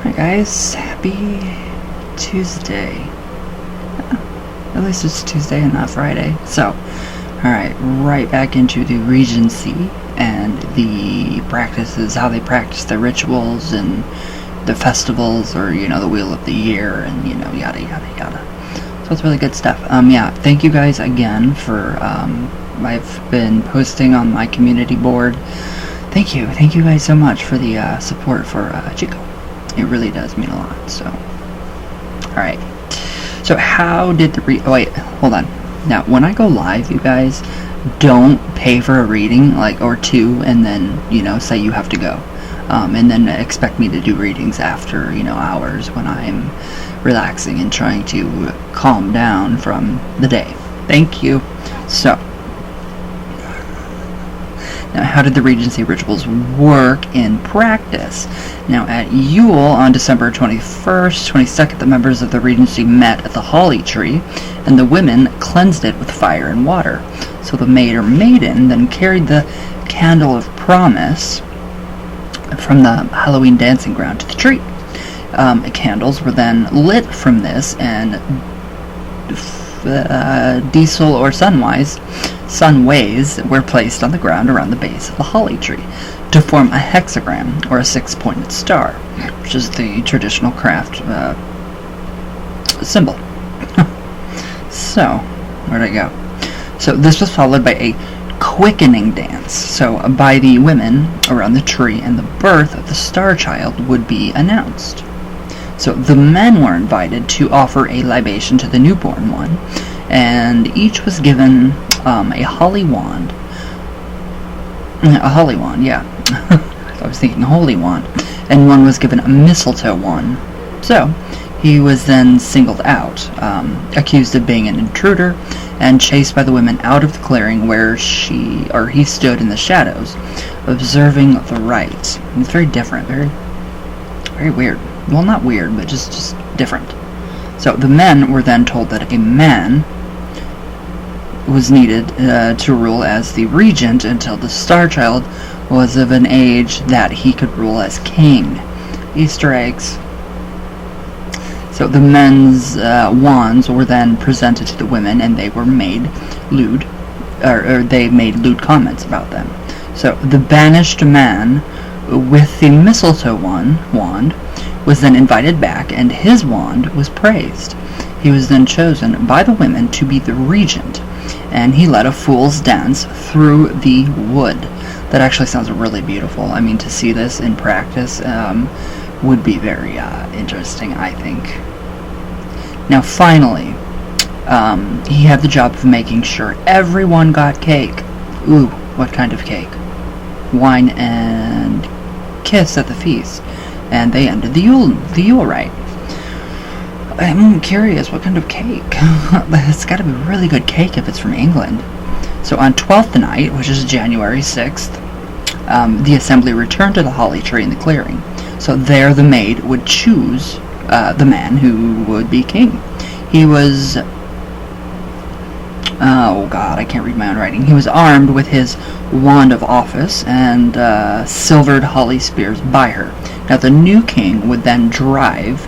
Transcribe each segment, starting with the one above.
Alright guys, happy Tuesday. At least it's Tuesday and not Friday. So, alright, right back into the Regency and the practices, how they practice their rituals and the festivals, or, you know, the Wheel of the Year and, you know, yada yada yada. So it's really good stuff. Yeah, thank you guys again for, I've been posting on my community board. Thank you guys so much for the support for Chico. It really does mean a lot. So, alright. So how did the wait, hold on. Now, when I go live, you guys, don't pay for a reading, like, or two, and then, you know, say you have to go. And then expect me to do readings after, you know, hours when I'm relaxing and trying to calm down from the day. Thank you. So, now, how did the Regency rituals work in practice? Now, at Yule on December 21st, 22nd, the members of the Regency met at the holly tree, and the women cleansed it with fire and water. So the maid or maiden then carried the candle of promise from the Halloween dancing ground to the tree. Candles were then lit from this, and diesel or sunways were placed on the ground around the base of the holly tree to form a hexagram, or a six-pointed star, which is the traditional craft symbol. So, where'd I go? So this was followed by a quickening dance, so by the women around the tree, and the birth of the star child would be announced. So the men were invited to offer a libation to the newborn one, and each was given a holly wand. A holly wand, yeah. I was thinking holy wand. And one was given a mistletoe wand. So he was then singled out, accused of being an intruder, and chased by the women out of the clearing where he stood in the shadows, observing the rites. It's very different, very weird. Well, not weird, but just different. So the men were then told that a man was needed to rule as the regent until the star child was of an age that he could rule as king. Easter eggs. So the men's wands were then presented to the women, and they were made lewd, or they made lewd comments about them. So the banished man with the mistletoe wand was then invited back, and his wand was praised. He was then chosen by the women to be the regent, and he led a fool's dance through the wood. That actually sounds really beautiful. I mean, to see this in practice would be very interesting, I think. Now, finally, he had the job of making sure everyone got cake. Ooh, what kind of cake? Wine and kiss at the feast. And they ended the Yule rite. I'm curious, what kind of cake? It's got to be really good cake if it's from England. So on 12th night, which is January 6th, the assembly returned to the holly tree in the clearing. So there the maid would choose the man who would be king. He was... oh god, I can't read my own writing. He was armed with his wand of office and silvered holly spears by her. Now the new king would then drive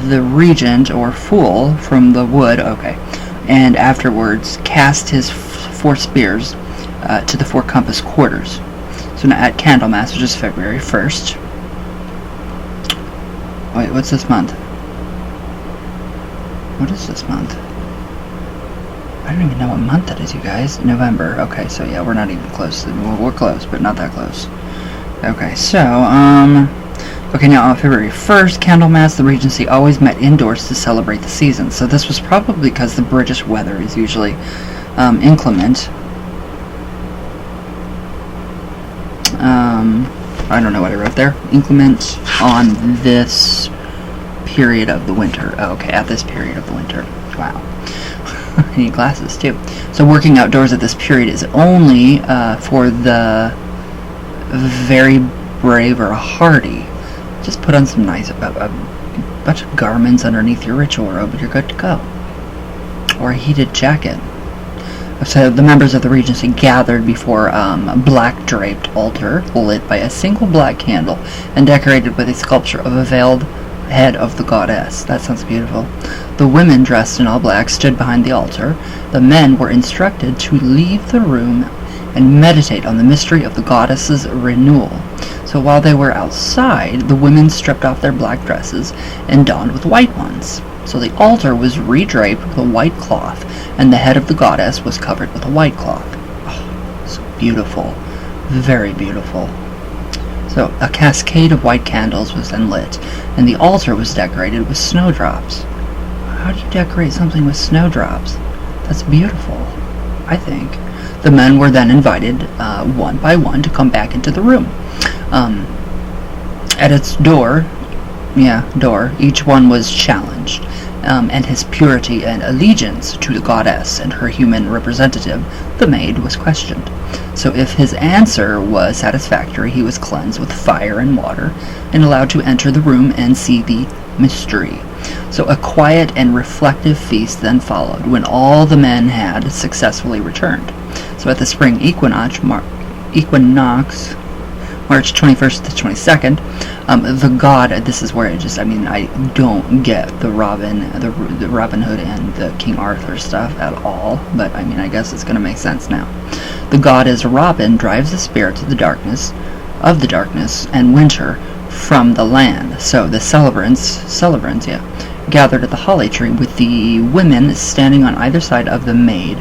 the regent or fool from the wood, and afterwards cast his four spears to the four compass quarters. So now at Candlemas, which is February 1st. Wait, what's this month? What is this month? I don't even know what month it is, you guys. November. Okay, so yeah, we're not even close. We're close, but not that close. Okay, so, okay, now on February 1st, Candlemas, the Regency always met indoors to celebrate the season. So this was probably because the British weather is usually inclement. I don't know what I wrote there. Inclement on this period of the winter. Oh, okay, at this period of the winter. Wow. I need glasses too. So working outdoors at this period is only for the very brave or hardy. Just put on some nice, a bunch of garments underneath your ritual robe and you're good to go. Or a heated jacket. So the members of the Regency gathered before a black-draped altar lit by a single black candle and decorated with a sculpture of a veiled head of the goddess. That sounds beautiful. The women, dressed in all black, stood behind the altar. The men were instructed to leave the room and meditate on the mystery of the goddess's renewal. So while they were outside, the women stripped off their black dresses and donned with white ones. So the altar was redraped with a white cloth, and the head of the goddess was covered with a white cloth. Oh, so beautiful. Very beautiful. So a cascade of white candles was then lit, and the altar was decorated with snowdrops. How do you decorate something with snowdrops? That's beautiful, I think. The men were then invited, one by one, to come back into the room. At its door, each one was challenged, and his purity and allegiance to the goddess and her human representative, the maid, was questioned. So if his answer was satisfactory, he was cleansed with fire and water, and allowed to enter the room and see the mystery. So a quiet and reflective feast then followed, when all the men had successfully returned. So at the spring equinox, March 21st to 22nd, the god, this is where I don't get the Robin Hood and the King Arthur stuff at all, but I guess it's going to make sense now. The god as Robin drives the spirits of the darkness and winter from the land. So the celebrants, gathered at the holly tree, with the women standing on either side of the maid,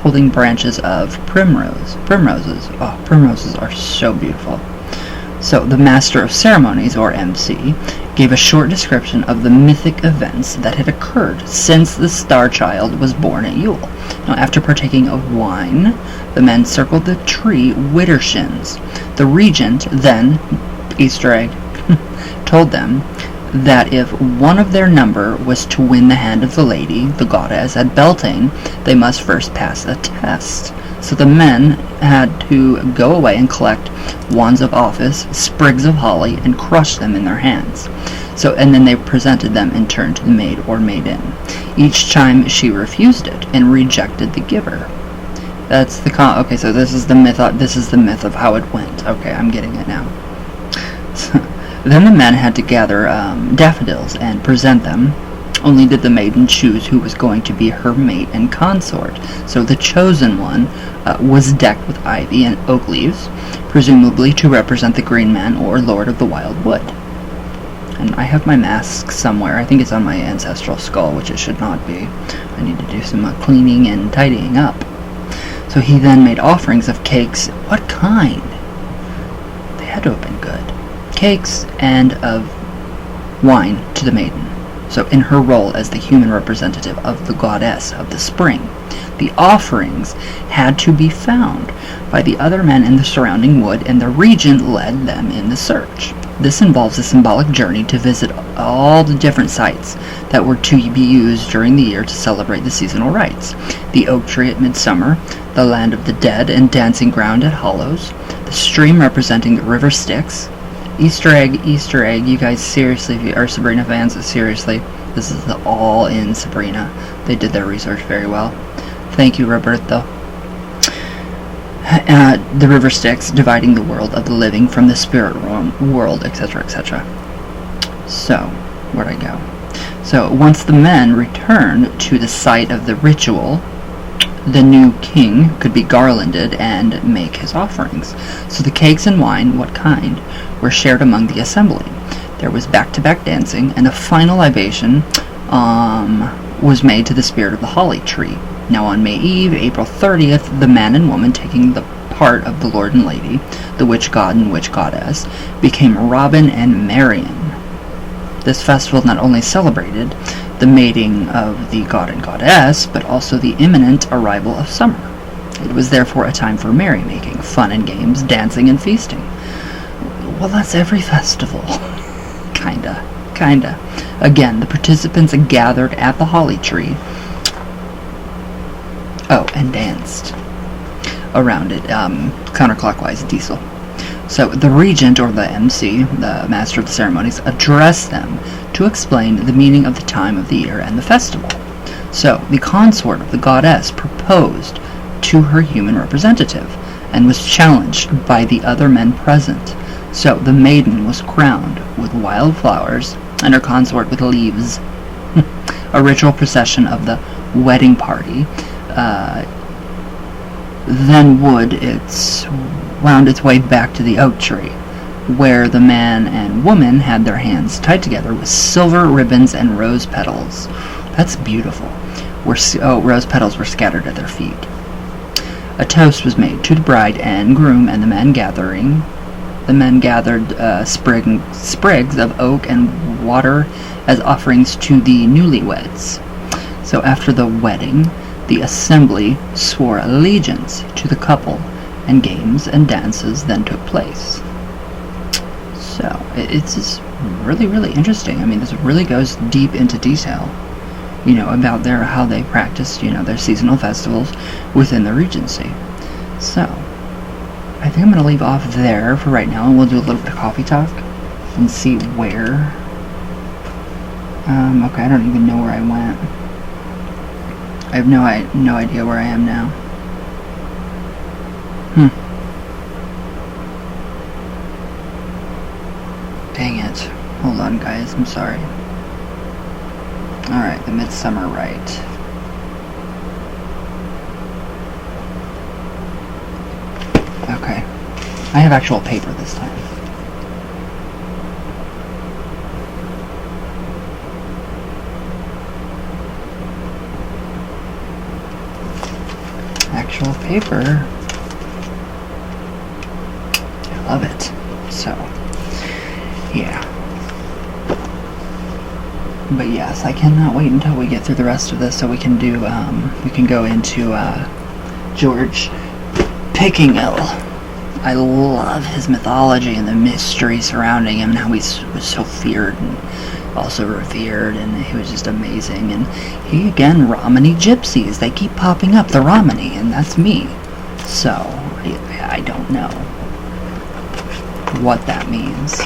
holding branches of primroses. Oh, primroses are so beautiful. So the Master of Ceremonies, or MC, gave a short description of the mythic events that had occurred since the Star Child was born at Yule. Now, after partaking of wine, the men circled the tree widdershins. The regent then, Easter egg, told them that if one of their number was to win the hand of the lady, the goddess, at Beltane, they must first pass a test. So the men had to go away and collect wands of office, sprigs of holly, and crush them in their hands. And then they presented them in turn to the maid or maiden. Each time she refused it and rejected the giver. That's the okay. So this is the myth. This is the myth of how it went. Okay, I'm getting it now. Then the men had to gather daffodils and present them. Only did the maiden choose who was going to be her mate and consort. So the chosen one was decked with ivy and oak leaves, presumably to represent the Green Man or Lord of the Wild Wood. And I have my mask somewhere. I think it's on my ancestral skull, which it should not be. I need to do some cleaning and tidying up. So he then made offerings of cakes. What kind? They had to have been good. Cakes and of wine to the maiden. So in her role as the human representative of the goddess of the spring, the offerings had to be found by the other men in the surrounding wood, and the regent led them in the search. This involves a symbolic journey to visit all the different sites that were to be used during the year to celebrate the seasonal rites. The oak tree at midsummer, the land of the dead and dancing ground at Hallows, the stream representing the river Styx. Easter egg, you guys, seriously, if you are Sabrina fans, seriously, this is all in Sabrina. They did their research very well. Thank you, Roberto. The river Styx, dividing the world of the living from the spirit world, etc., etc. So, where'd I go? So, once the men returned to the site of the ritual, the new king could be garlanded and make his offerings. So the cakes and wine, what kind, were shared among the assembly. There was back-to-back dancing, and a final libation was made to the spirit of the holly tree. Now on May Eve, April 30th, the man and woman taking the part of the Lord and Lady, the witch god and witch goddess, became Robin and Marian. This festival not only celebrated the mating of the god and goddess, but also the imminent arrival of summer. It was therefore a time for merrymaking, fun and games, dancing and feasting. Well, that's every festival. Kinda. Again, the participants gathered at the holly tree. Oh, and danced around it, counterclockwise, diesel. So the regent, or the MC, the master of the ceremonies, addressed them to explain the meaning of the time of the year and the festival. So the consort of the goddess proposed to her human representative, and was challenged by the other men present. So the maiden was crowned with wild flowers, and her consort with leaves. A ritual procession of the wedding party then wound its way back to the oak tree, where the man and woman had their hands tied together with silver ribbons and rose petals. That's beautiful. Rose petals were scattered at their feet. A toast was made to the bride and groom, and the men gathered sprigs of oak and water as offerings to the newlyweds. So after the wedding, the assembly swore allegiance to the couple, and games and dances then took place. So it's just really, really interesting. I mean, this really goes deep into detail, about how they practice, their seasonal festivals within the Regency. So I think I'm going to leave off there for right now, and we'll do a little bit of coffee talk and see where. Okay, I don't even know where I went. I have no idea where I am now. Dang it. Hold on, guys. I'm sorry. Alright, the Midsummer Rite. Okay. I have actual paper this time. Actual paper. I love it. So, yeah. But yes, I cannot wait until we get through the rest of this so we can go into George Pickingill. I love his mythology and the mystery surrounding him and how he was so feared and also revered, and he was just amazing. And he, again, Romany gypsies. They keep popping up, the Romany, and that's me. So, I don't know what that means.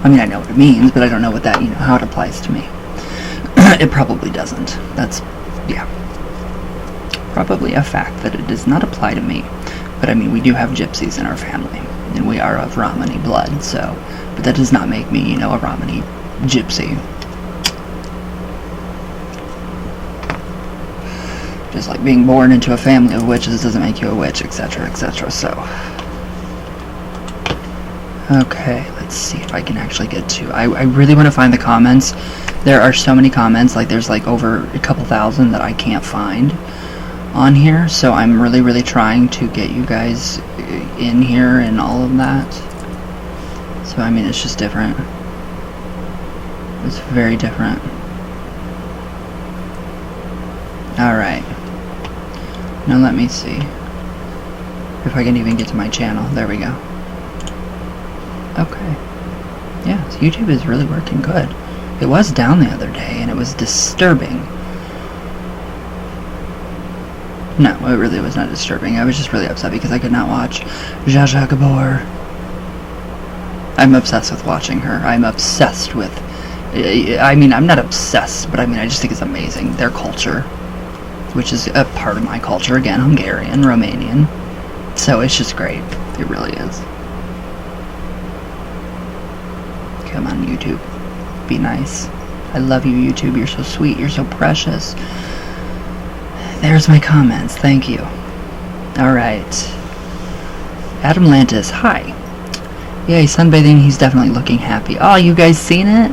I mean, I know what it means, but I don't know what that, how it applies to me. It probably doesn't. That's, probably a fact that it does not apply to me. But I mean, we do have gypsies in our family, and we are of Romany blood, so, but that does not make me, a Romany gypsy. Just like being born into a family of witches doesn't make you a witch, etc., etc., so. Okay, let's see if I can actually get to... I really want to find the comments. There are so many comments, there's over a couple thousand that I can't find on here, so I'm really, really trying to get you guys in here and all of that. So, I mean, it's just different. It's very different. Alright. Now let me see if I can even get to my channel. There we go. Okay. Yeah, so YouTube is really working good. It was down the other day, and it was disturbing. No, it really was not disturbing. I was just really upset because I could not watch Zsa Zsa Gabor. I'm obsessed with watching her. I'm obsessed with... I mean, I'm not obsessed, but I mean, I just think it's amazing. Their culture, which is a part of my culture. Again, Hungarian, Romanian. So it's just great. It really is. Come on, YouTube. Be nice. I love you, YouTube. You're so sweet. You're so precious. There's my comments. Thank you. Alright. Adam Lantis. Hi. Yeah, he's sunbathing. He's definitely looking happy. Oh, you guys seen it?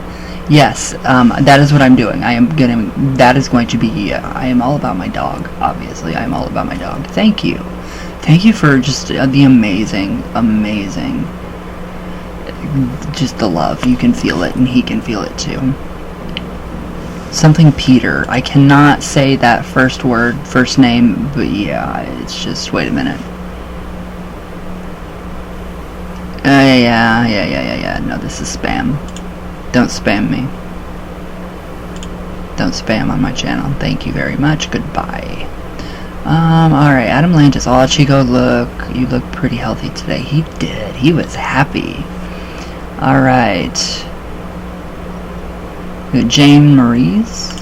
Yes. That is what I'm doing. I am going to be... I am all about my dog. Obviously, I am all about my dog. Thank you. Thank you for just the amazing, amazing... just the love. You can feel it, and he can feel it too. Something Peter. I cannot say that first name, but yeah, it's just, wait a minute. Yeah. No, this is spam. Don't spam me. Don't spam on my channel. Thank you very much. Goodbye. Alright, Adam Lantis. Oh, Chico, you look pretty healthy today. He did. He was happy. Alright. Jane Marie's?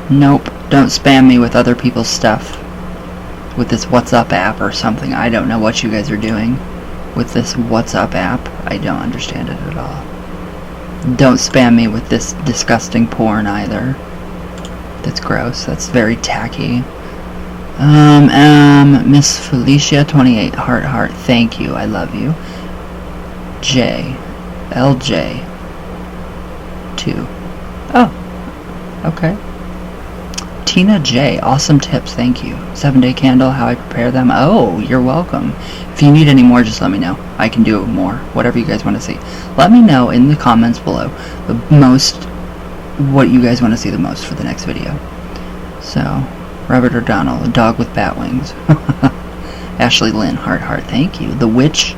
Nope. Don't spam me with other people's stuff. with this What's Up app or something. I don't know what you guys are doing with this What's Up app. I don't understand it at all. Don't spam me with this disgusting porn either. That's gross. That's very tacky. Miss Felicia 28 heart, thank you, I love you. LJ 2. Oh, okay. Tina J, awesome tips, thank you. 7-day candle, how I prepare them. Oh, you're welcome. If you need any more, just let me know. I can do more, whatever you guys want to see. Let me know in the comments below what you guys want to see the most for the next video. So, Robert O'Donnell, a dog with bat wings. Ashley Lynn, heart, thank you. The Witch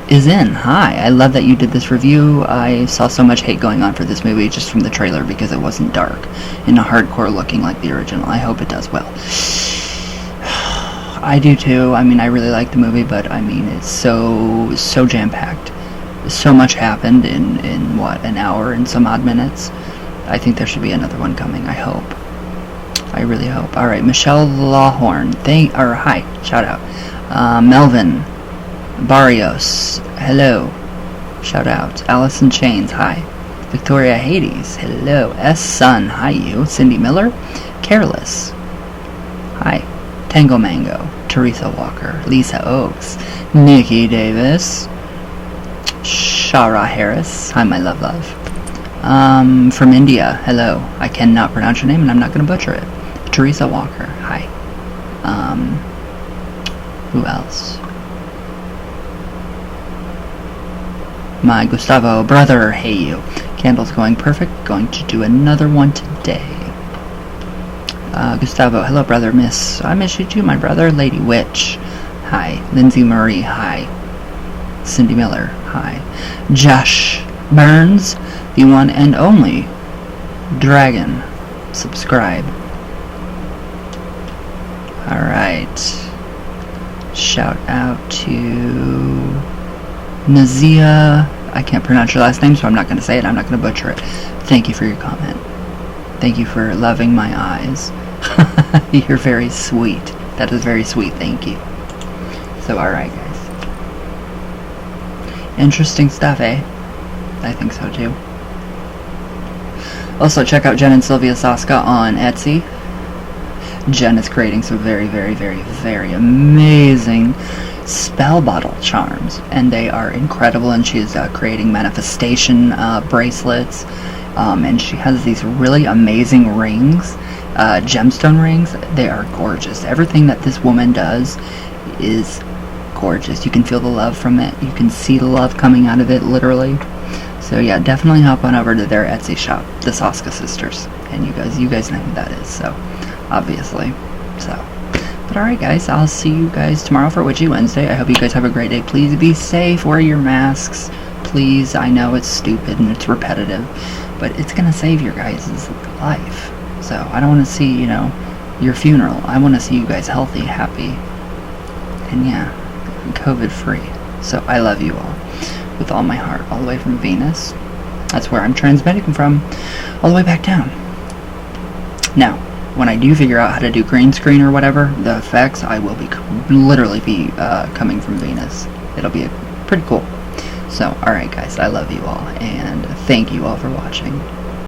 is in. Hi, I love that you did this review. I saw so much hate going on for this movie just from the trailer because it wasn't dark and hardcore looking like the original. I hope it does well. I do too. I mean, I really like the movie, but I mean, it's so jam-packed. So much happened in what, an hour and some odd minutes. I think there should be another one coming. I hope. I really hope. All right, Michelle Lawhorn. Hi, shout out. Melvin Barrios, hello, shout out. Allison Chains, hi. Victoria Hades, hello. S Sun, hi you. Cindy Miller, Careless, hi. Tango Mango, Teresa Walker, Lisa Oaks, Nikki Davis, Shara Harris, hi my love. From India, hello. I cannot pronounce your name and I'm not going to butcher it. Teresa Walker, hi. Who else? My Gustavo brother, hey you. Candle's going perfect. Going to do another one today. Gustavo, hello brother, I miss you too, my brother. Lady Witch, hi. Lindsay Murray, hi. Cindy Miller, hi. Josh Burns, the one and only Dragon, subscribe. Alright. Shout out to Nazia. I can't pronounce your last name, so I'm not going to say it. I'm not going to butcher it. Thank you for your comment. Thank you for loving my eyes. You're very sweet. That is very sweet. Thank you. So, alright, guys. Interesting stuff, eh? I think so, too. Also, check out Jen and Sylvia Saska on Etsy. Jen is creating some very, very, very, very amazing spell bottle charms, and they are incredible, and she's creating manifestation bracelets, and she has these really amazing rings, gemstone rings. They are gorgeous. Everything that this woman does is gorgeous. You can feel the love from it. You can see the love coming out of it, literally. So yeah, definitely hop on over to their Etsy shop, the Saska Sisters, and you guys know who that is, so obviously. So, but alright guys, I'll see you guys tomorrow for Witchy Wednesday. I hope you guys have a great day. Please be safe, wear your masks, please. I know it's stupid and it's repetitive, but it's gonna save your guys' life. So I don't want to see, your funeral. I want to see you guys healthy, happy, and yeah, COVID free. So I love you all with all my heart, all the way from Venus. That's where I'm transmitting from, all the way back down. Now, when I do figure out how to do green screen or whatever, the effects, I will literally be coming from Venus. It'll be pretty cool. So, alright guys, I love you all, and thank you all for watching.